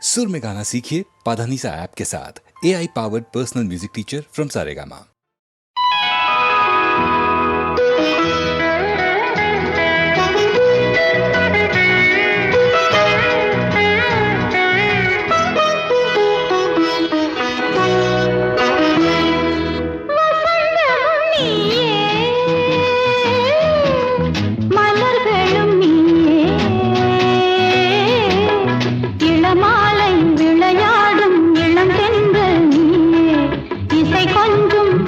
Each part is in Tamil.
सुर में गाना सीखिए पाधानीसा ऐप के साथ। AI powered personal music teacher from Saregama. மாலை விளையாடும் இளம் பெண்கள் நீயே, இசை கொஞ்சம்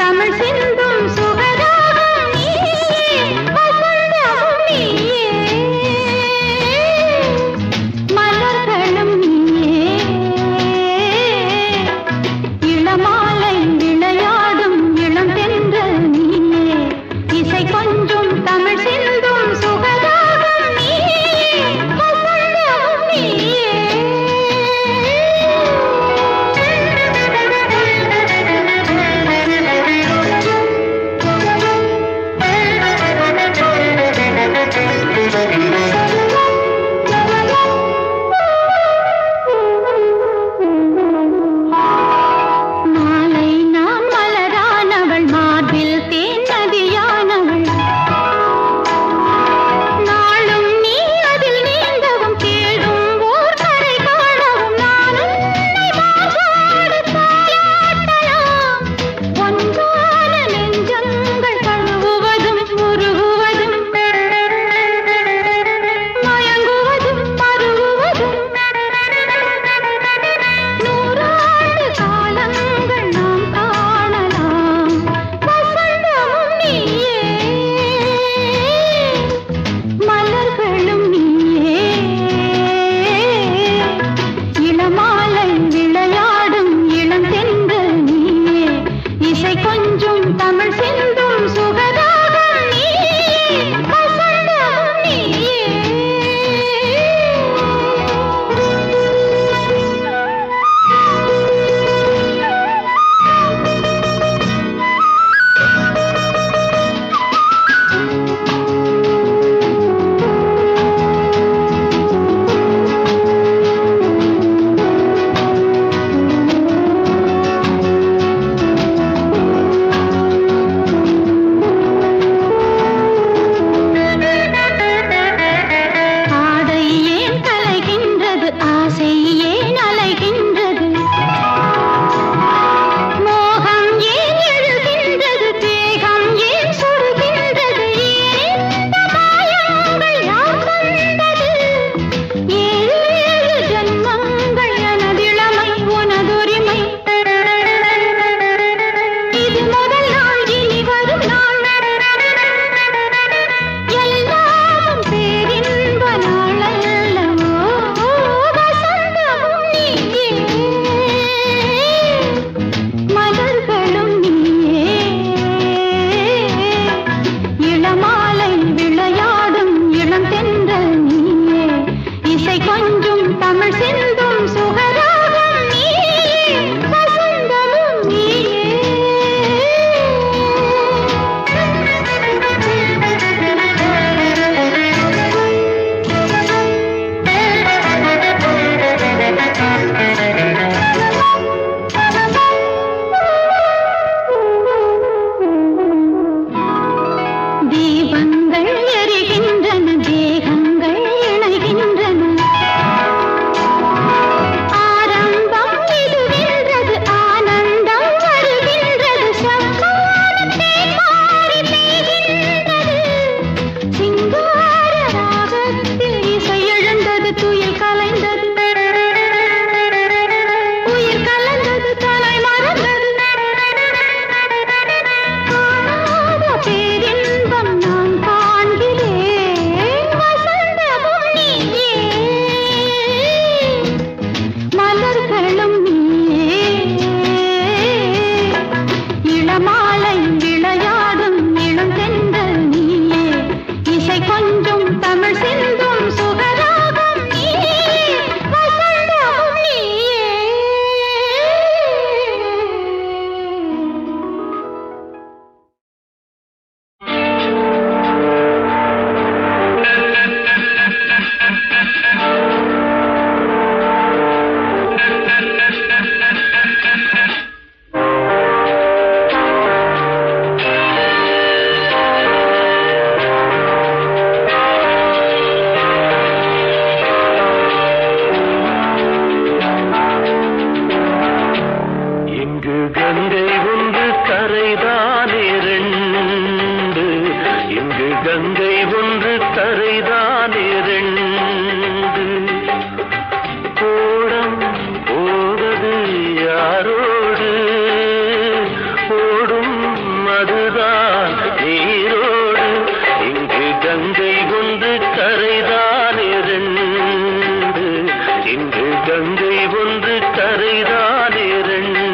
கங்கை ஒன்று கரைதானே ரெண்டு.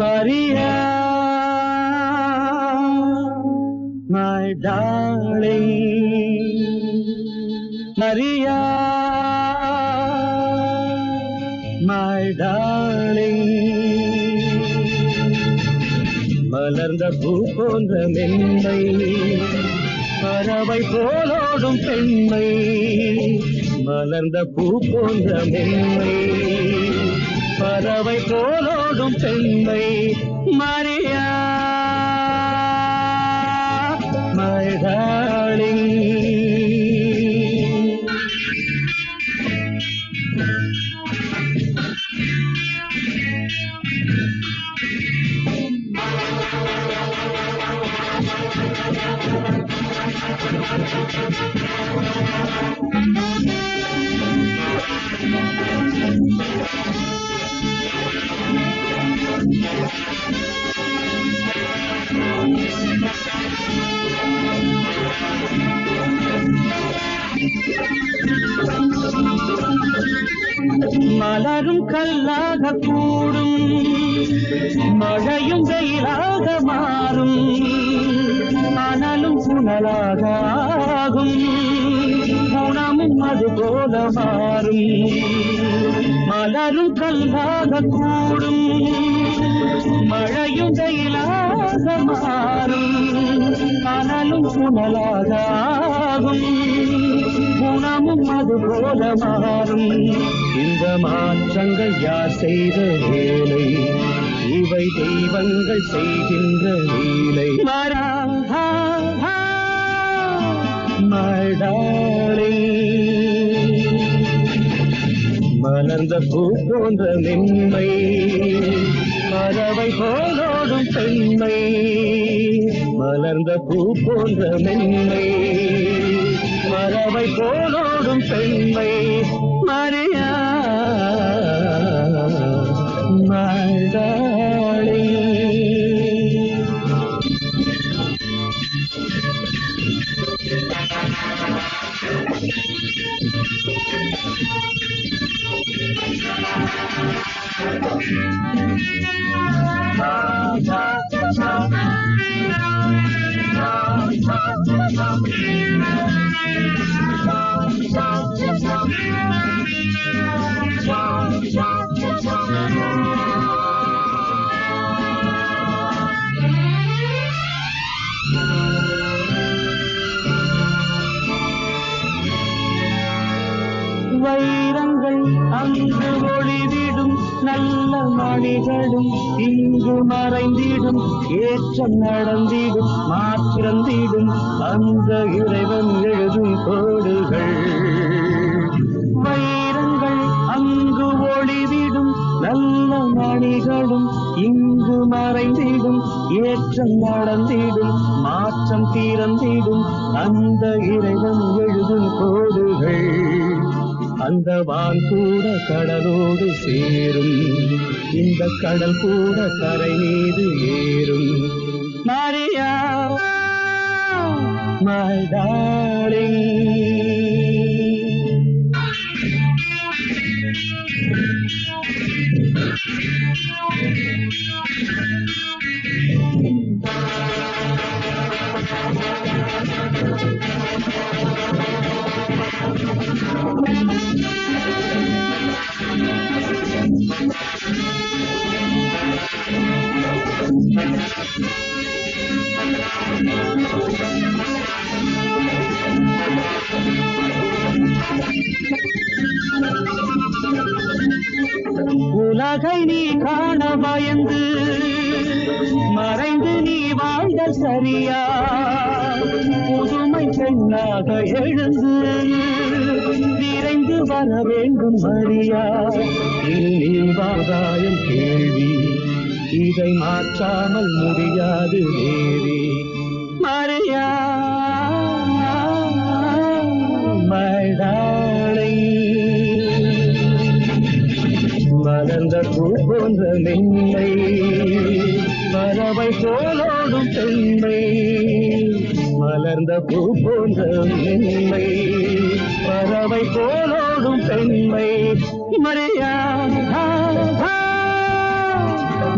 Maria, my darling, Maria, my darling. மலர்ந்த பூ போன்ற மென்மை, பறவை போலோடும் பெண்மை. மலர்ந்த பூ போன்ற மென்மை, பறவை போலோடும் பெண்மை. Maria, my darling. மலரும் கல்லாக கூடும், மழையும் வெயிலாக மாறும், ஆனாலும் புனலாக ஆகும். அது போல மாறும் மலரும் கல்லாக கூடும் மழையும் வெயிலாக மாறும் கனலும் புனலாக ஆகும் குணமும் அது போல மாறும் இந்த மாற்றங்கள் யார் செய்த வேலை இவை தெய்வங்கள் செய்கின்ற லீலை மலர்ந்த பூ போன்ற மென்மை பறவை போலோடும் பெண்மை மலர்ந்த பூ போன்ற மென்மை பறவை போலோடும் பெண்மை மரியா மழை வைரங்கள் அங்கு ஒளிவிடும் நல்ல மணிகளும் இங்கு மறைந்திடும் ஏற்றம் நடந்திடும் மாற்றந்திடும் அந்த இறைவன் எழுதும் கோடுகள் வைரங்கள் அங்கு ஒளிவிடும் நல்ல மணிகளும் இங்கு மறைந்திடும் ஏற்றம் நடந்திடும் மாற்றம் தீரந்திடும் அந்த இறைவன் எழுதும் கோடுகள் அந்த வான் கூட கடலோடு சேரும் இந்த கடல் கூட கரை மீது ஏறும் மரியா my darling உலகை நீ காண பயந்து மறைந்து நீ வாழ்தல் சரியா புதுமை பெண்ணாக எழுந்து விரைந்து வர வேண்டும் மரியா நீ வாதாயம் கேள்வி இதை மாற்றாமல் முடியாது தேவி மரியா my darling மலர்ந்த பூ போன்ற மென்மை பறவை போலோடும் பெண்மை மலர்ந்த பூ போன்ற மென்மை பறவை போலோடும் பெண்மை மரியா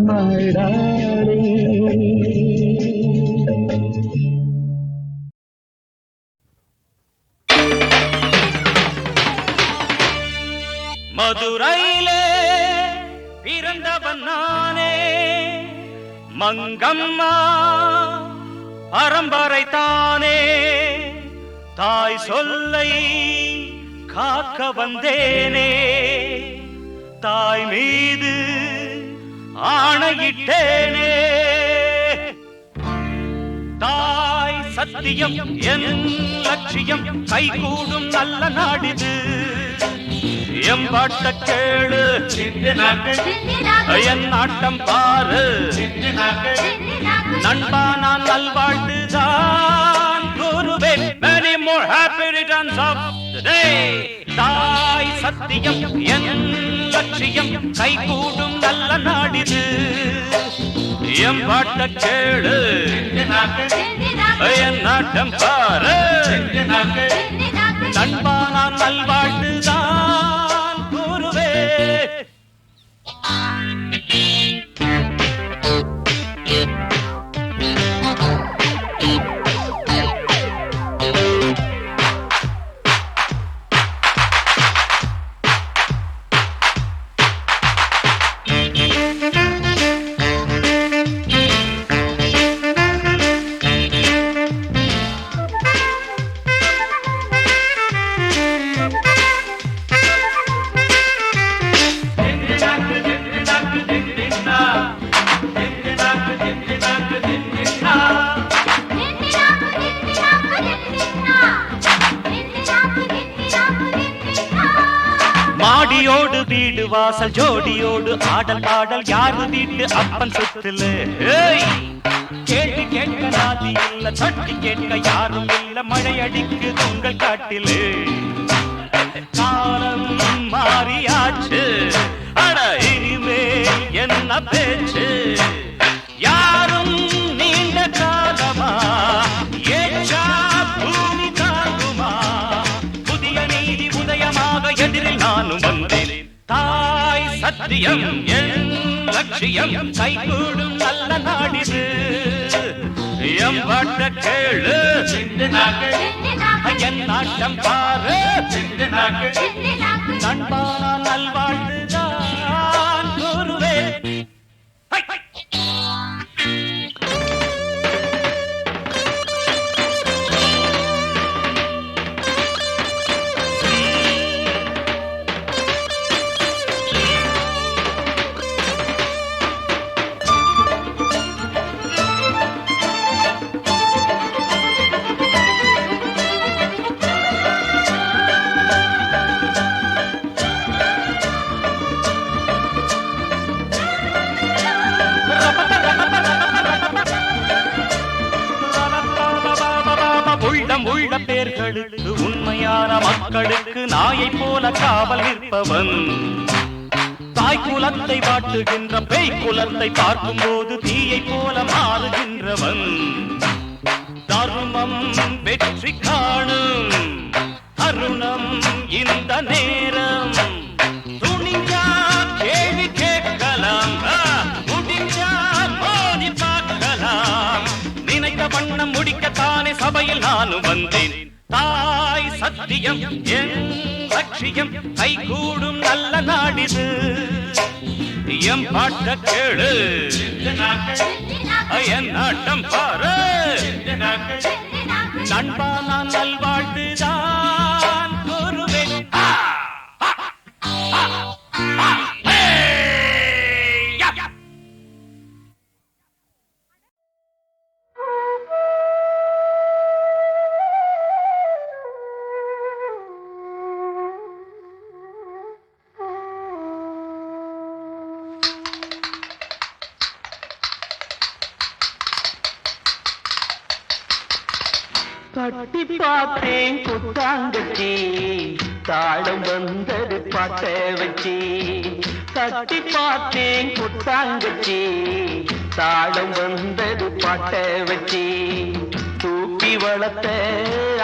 my darling மதுரையிலே பிறந்தவன் நானே மங்கம்மா பரம்பரை தானே தாய் சொல்லை காக்க வந்தேனே தாய் மீது ஆணையிட்டேனே தாய் சத்தியம் என் லட்சியம் கைகூடும் நல்ல நாடிது எம்பாட்ட கேளு என் நாட்டம் பாரு நண்பா நான் நல்வாழ்த்துதான் கூறுவேன் many more happy returns of the day தாய் சத்தியம் என் லட்சியம் கைகூடும் நல்ல நாடிது எம்பாட்ட கேளு என் நாட்டம் பாரு நண்பா நான் நல்வாழ்த்துதான் கூறுவேன் ஆடியோடு வீடு வாசல் ஜோடியோடு ஆடல் பாடல் யாரு வீட்டு அப்பன் சொத்துல கேட்டு கேட்க நாதி இல்ல தட்டி கேட்க யாரும் இல்ல மழை அடிக்கு உங்கள் காட்டிலே காலம் மாறியாச்சு அட இனிமேல் என்ன பேச்சு யாரும் நீண்ட காலமா ஏற்றா பூமி தாங்குமா புதிய நீதி உதயமாக எதிரில் நானும் வந்தேன் தாய் சத்தியம் என் லட்சியம் கைகூடும் நல்ல நாடிது எம் பாட்ட கேளு என் நாட்டம் பாரு நண்பானா நல்வாழ்வுதான் கூறுவே உள்ள பேர்களுக்கு உண்மையான மக்களுக்கு நாயை போல காவல் நிற்பவன் தாய் குலத்தை வாட்டுகின்ற பேய் குலத்தை பார்க்கும் போது தீயை போல மாறுகின்றவன் தர்மம் வெற்றி காணும் அருணம் இந்த நேரம் துணிஞ்சா கேள்வி கேட்கலாம் முடிஞ்சா மோதி பார்க்கலாம் நினைத்த வண்ணம் முடிக்கத்தானே சபையில் நானும் வந்தேன் தாய் சத்தியம் என் லட்சியம் கைகூடும் நல்ல நாடிது எம் பாட்ட கேளு என் நாட்டம் பாரு நண்பா நான் நல்வாழ்வுதான் கூறுவேன் கட்டி பார்த்தேன் புத்தாங்கச்சி தாளம் வந்தது பாட்ட வச்சி கட்டி பார்த்தேன் புத்தாங்கச்சி தாளம் வந்தது பாட்ட வச்சி தூக்கி வளர்த்த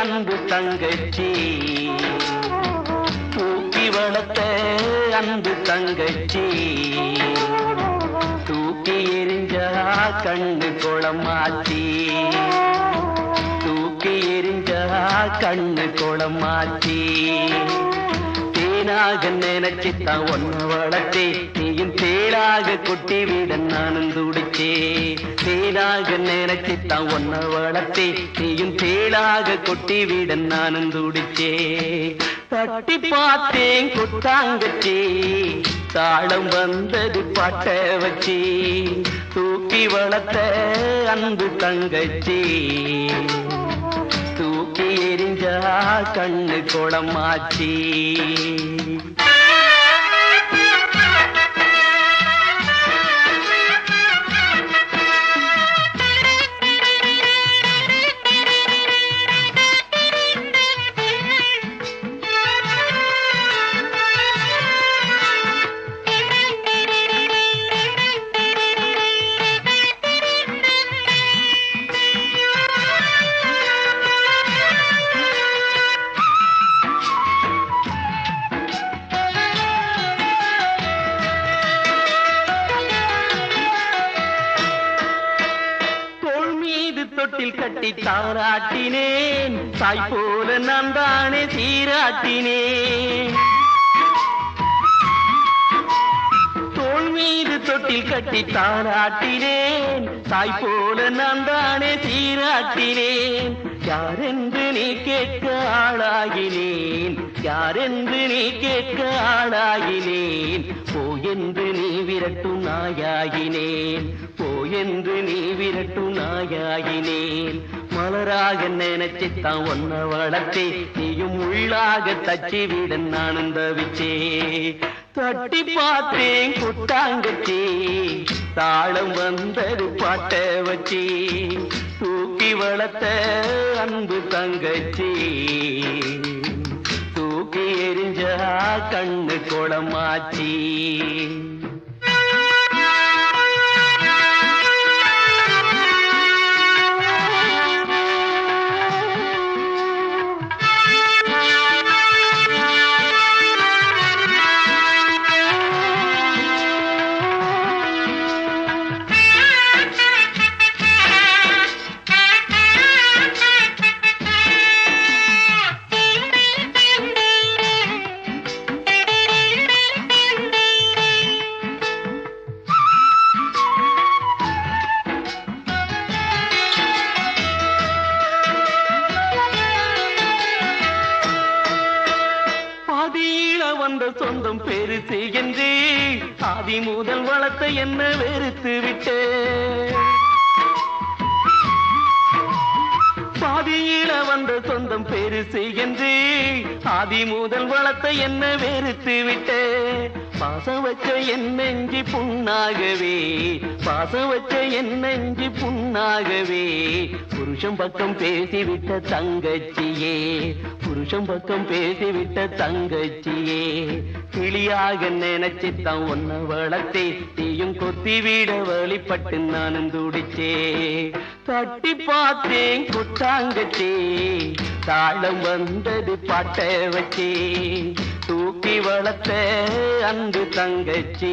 அன்பு தங்கச்சி தூக்கி வளர்த்த அன்பு தங்கச்சி தூக்கி எரிஞ்சா கண்ணு குளமாச்சி தூக்கி எரிஞ்சா கண்ணு குளமாச்சி தேனாக நினைச்சுத்தான் ஒன்ன வளர்த்தே நீயும் தேடாக கொட்டி விட நானும் துடிச்சே தேனாக நினைச்சுத்தான் ஒன்ன வளர்த்தே நீயும் தேடாக கொட்டி விட நானும் துடிச்சே தட்டி பார்த்தேன் குத்தாங்கச்சி தாளம் வந்தது பாட்ட வச்சி தூக்கி வளர்த்த அன்பு தங்கச்சி தூக்கி எரிஞ்சா கண்ணு குளமாச்சி தொட்டில் கட்டி தாராட்டினேன் தாய் போல நான் தானே சீராட்டினேன் தோள் மீது தொட்டில் கட்டி தாராட்டினேன் தாய் போல நான் தானே சீராட்டினேன் யாரென்று நீ கேட்க ஆளாகினேன் யாரென்று நீ கேட்க ஆளாகினேன் போ என்று நீ விரட்டும் நாயாகினேன் போ என்று நீ விரட்டும் நாயாகினேன் மலராக நினைச்சுத்தான் ஒன்ன வளர்த்தே நீயும் உள்ளாக தச்சி விட நானும் தவிச்சே தட்டி பார்த்தேன் குட்டாங்கச்சி தாளம் வந்தது பாட்ட வச்சி தூக்கி வளர்த்த அன்பு தங்கச்சி தூக்கி எரிஞ்சா கண்ணு குளமாச்சி வந்த சொந்தம் பெருசு என்று ஆதி முதல் வளர்த்த என்ன வெறுத்து விட்டு பாதியில வந்த சொந்தம் பெருசு என்று ஆதி முதல் வளர்த்த என்ன வெறுத்து விட்டு பாசம் வச்ச என் நெஞ்சி புண்ணாகவே பாசம் வச்ச என் நெஞ்சி புண்ணாகவே புருஷன் பக்கம் பேசிவிட்ட தங்கச்சியே புருஷன் பக்கம் பேசிவிட்ட தங்கச்சியே கிளியாக நினைச்சுத்தான் ஒன்ன வளர்த்தே நீயும் கொத்தி விட வழிபட்டு நானும் துடிச்சே தட்டி பார்த்தேன் குட்டாங்கச்சி தாளம் வந்தது பாட்ட வச்சே தூக்கி வளர்த்த அன்பு தங்கச்சி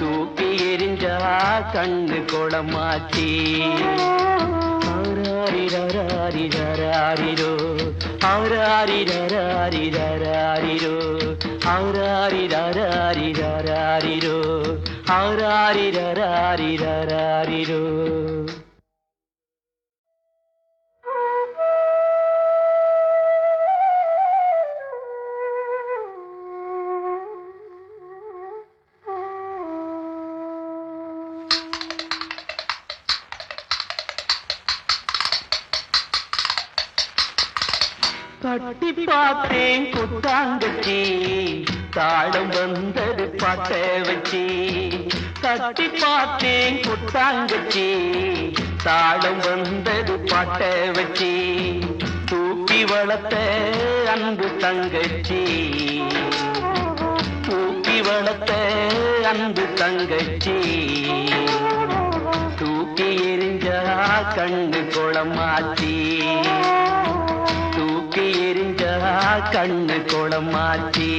தூக்கி எரிஞ்சா கண்ணு குளமாச்சி ஆராரிரோ ஆராரிரோ ஆராரிரோ ஆராரிரோ தட்டி பார்த்தேன் குட்டாங்கச்சி தாளம் வந்தது பாட்ட வச்சி தட்டி பார்த்தேன் குட்டாங்கச்சி தாளம் வந்தது பாட்ட வச்சி தூக்கி வளர்த்த அன்பு தங்கச்சி தூக்கி வளர்த்த அன்பு தங்கச்சி தூக்கி எரிஞ்சா கண்ணு குளமாச்சி தூக்கி எரிஞ்சா கண்ணு குளமாச்சி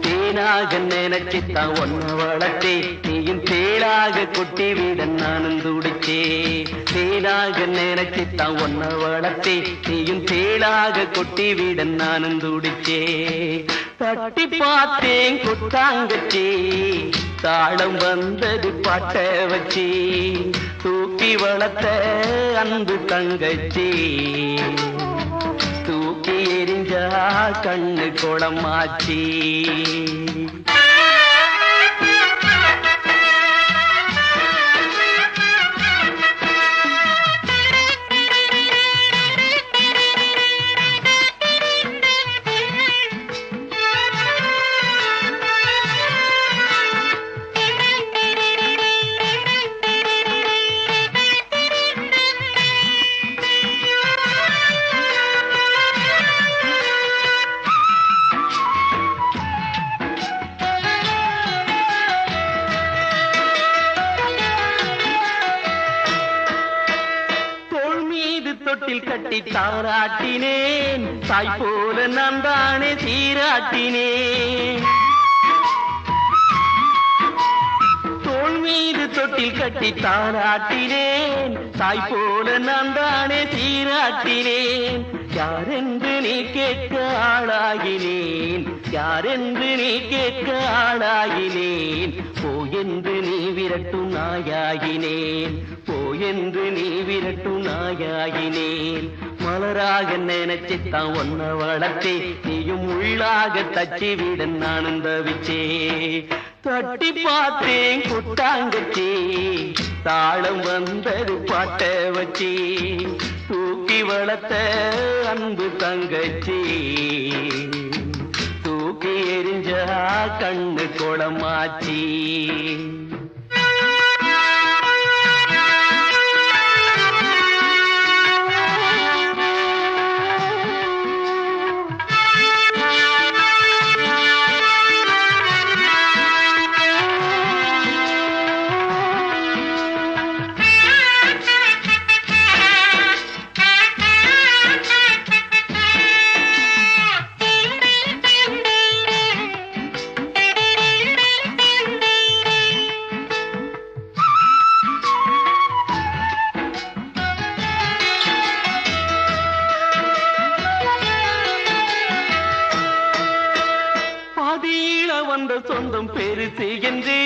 தேனாக நினைச்சுத்தான் ஒன்ன வளர்த்தே நீயும் தேளாக கொட்டி விட நானும் துடிச்சே தேனாக நினைச்சுத்தான் ஒன்ன வளர்த்தே நீயும் தேளாக கொட்டி விட நானும் துடிச்சே தட்டி பார்த்தேன் குட்டாங்கச்சி தாளம் வந்தது பாட்ட வச்சி தூக்கி வளர்த்த அன்பு தங்கச்சி தூக்கி எரிஞ்சா கண்ணு குளமாச்சி தொட்டில் கட்டி தாராட்டினேன் தாய் போல நான் தானே சீராட்டினேன் தோள் மீது தொட்டில் கட்டி தாராட்டினேன் தாய் போல நான் தானே சீராட்டினேன் யாரென்று நீ கேட்க ஆளாகினேன் யாரென்று நீ கேட்க ஆளாகினேன் போ என்று நீ விரட்டும் நாயாகினேன் போ என்று நீ விரட்டும் நாயாகினேன் மலராக நினைச்சுத்தான் ஒன்ன வளர்த்தே நீயும் உள்ளாக தச்சி விட நானும் தவிச்சே தட்டி பார்த்தேன் குட்டாங்கச்சி தாளம் வந்தது பாட்ட வச்சி தூக்கி வளர்த்த அன்பு தங்கச்சி தூக்கி எரிஞ்சா கண்ணு குளமாச்சி வந்த சொந்தம் பெருசு என்று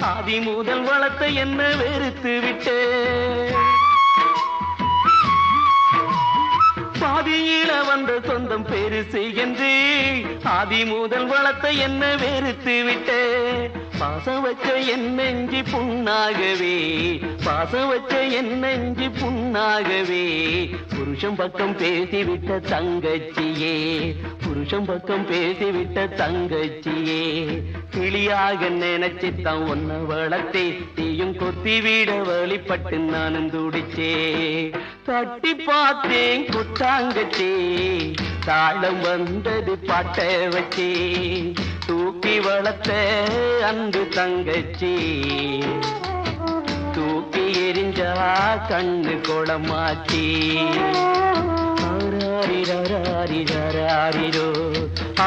ஆதி முதல் வளர்த்த என்ன வெறுத்து விட்டு பாதியில வந்த சொந்தம் பெருசு என்று ஆதி முதல் வளர்த்த என்ன வெறுத்து விட்டு பாசம் வச்ச என் நெஞ்சி புண்ணாகவே பாசம் வச்ச என் நெஞ்சி புண்ணாகவே புருஷன் பக்கம் பேசிவிட்ட தங்கச்சியே புருஷன் பக்கம் பேசிவிட்ட தங்கச்சியே கிளியாக நினைச்சுத்தான் ஒன்ன வளர்த்தே தீயும் கொத்தி விட வழிபட்டு நானும் துடிச்சே தட்டி பார்த்தேன் குத்தாங்கச்சே தாளம் வந்தது பாட்ட வச்சே தூக்கி வளர்த்த அன்பு தங்கச்சி தூக்கி எரிஞ்சா கண்ணு குளமாச்சி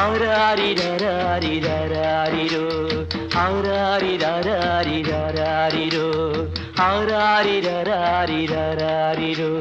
ஆராரிரோ ஆராரிரோ ஆராரிரோ ஆராரிரோ